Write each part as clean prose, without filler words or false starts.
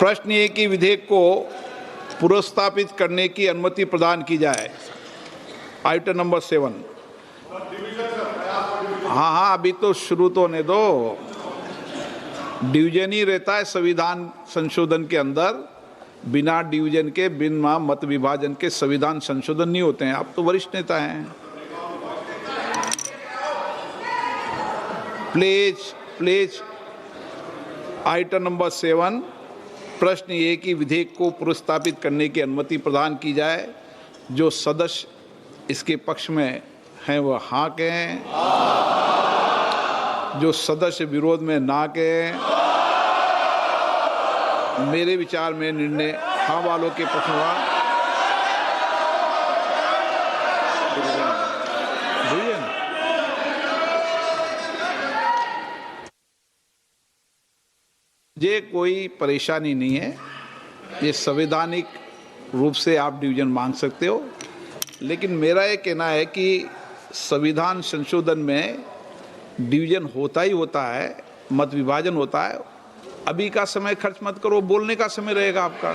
प्रश्न ये कि विधेयक को पुनर्स्थापित करने की अनुमति प्रदान की जाए। Item number 7। हाँ, अभी तो शुरू तो होने दो। डिवीजन ही रहता है संविधान संशोधन के अंदर। बिना डिवीजन के, बिना मत विभाजन के संविधान संशोधन नहीं होते हैं। आप तो वरिष्ठ नेता हैं। प्लीज। Item number 7। प्रश्न ये कि विधेयक को पुनर्स्थापित करने की अनुमति प्रदान की जाए। जो सदस्य इसके पक्ष में हैं वह हाँ कहें, जो सदस्य विरोध में ना कहें। मेरे विचार में निर्णय हाँ वालों के पक्ष में हुआ। ये कोई परेशानी नहीं है। ये संवैधानिक रूप से आप डिवीजन मांग सकते हो, लेकिन मेरा ये कहना है कि संविधान संशोधन में डिवीजन होता ही होता है, मत विभाजन होता है। अभी का समय खर्च मत करो, बोलने का समय रहेगा आपका।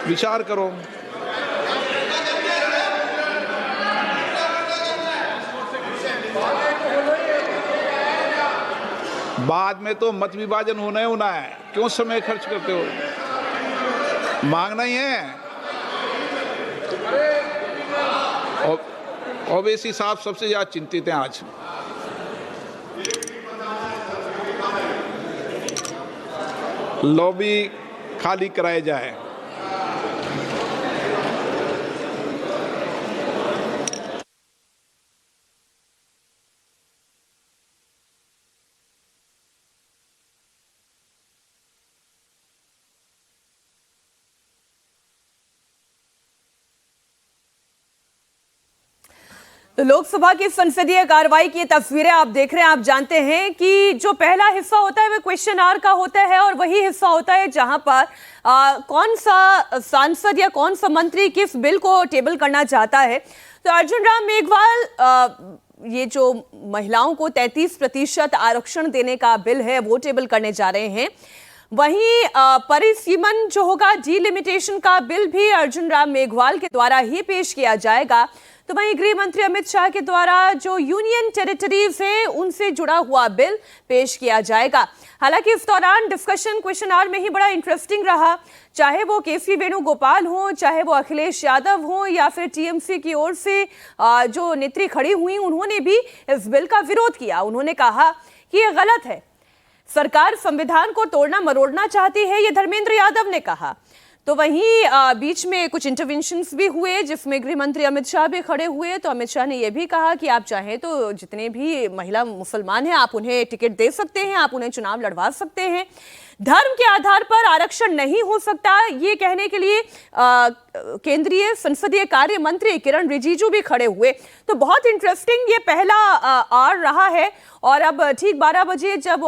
विचार करो। बाद में तो मत विभाजन होना है। क्यों समय खर्च करते हो? मांगना ही है। ओवैसी साहब सबसे ज्यादा चिंतित हैं आज। लॉबी खाली कराया जाए। तो लोकसभा की संसदीय कार्रवाई की तस्वीरें आप देख रहे हैं। आप जानते हैं कि जो पहला हिस्सा होता है वह क्वेश्चन आवर का होता है और वही हिस्सा होता है जहां पर कौन सा सांसद या कौन सा मंत्री किस बिल को टेबल करना चाहता है। तो अर्जुन राम मेघवाल ये जो महिलाओं को 33% आरक्षण देने का बिल है वो टेबल करने जा रहे हैं। वहीं परिसीमन जो होगा, डीलिमिटेशन का बिल भी अर्जुन राम मेघवाल के द्वारा ही पेश किया जाएगा। तो वहीं गृह मंत्री अमित शाह के द्वारा जो यूनियन टेरिटरीज है उनसे जुड़ा हुआ बिल पेश किया जाएगा। हालांकि इस दौरान डिस्कशन क्वेश्चन आवर में ही बड़ा इंटरेस्टिंग रहा। चाहे वो केसी वेणुगोपाल हो, चाहे वो अखिलेश यादव हो, या फिर टीएमसी की ओर से जो नेत्री खड़ी हुई, उन्होंने भी इस बिल का विरोध किया। उन्होंने कहा कि यह गलत है, सरकार संविधान को तोड़ना मरोड़ना चाहती है, ये धर्मेंद्र यादव ने कहा। तो वहीं बीच में कुछ इंटरवेंशंस भी हुए जिसमें गृह मंत्री अमित शाह भी खड़े हुए। तो अमित शाह ने यह भी कहा कि आप चाहें तो जितने भी महिला मुसलमान हैं आप उन्हें टिकट दे सकते हैं, आप उन्हें चुनाव लड़वा सकते हैं। धर्म के आधार पर आरक्षण नहीं हो सकता, ये कहने के लिए केंद्रीय संसदीय कार्य मंत्री किरण रिजिजू भी खड़े हुए। तो बहुत इंटरेस्टिंग ये पहला आर रहा है। और अब ठीक 12 बजे जब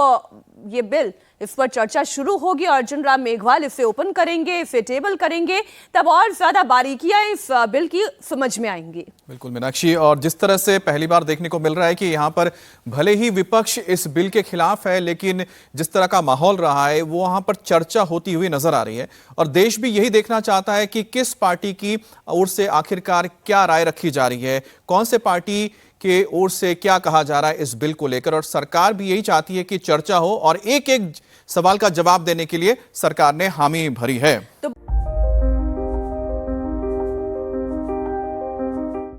ये बिल इस पर चर्चा शुरू होगी और अर्जुन राम मेघवाल इसे ओपन करेंगे, इसे टेबल करेंगे, तब और ज्यादा बारीकियां इस बिल की समझ में आएंगी। बिल्कुल मीनाक्षी, और जिस तरह से पहली बार देखने को मिल रहा है कि यहाँ पर भले ही विपक्ष इस बिल के खिलाफ है, लेकिन जिस तरह का माहौल रहा है वो वहां पर चर्चा होती हुई नजर आ रही है। और देश भी यही देखना चाहता है कि किस पार्टी की ओर से आखिरकार क्या राय रखी जा रही है, कौन से पार्टी के ओर से क्या कहा जा रहा है इस बिल को लेकर। और सरकार भी यही चाहती है कि चर्चा हो और एक एक सवाल का जवाब देने के लिए सरकार ने हामी भरी है।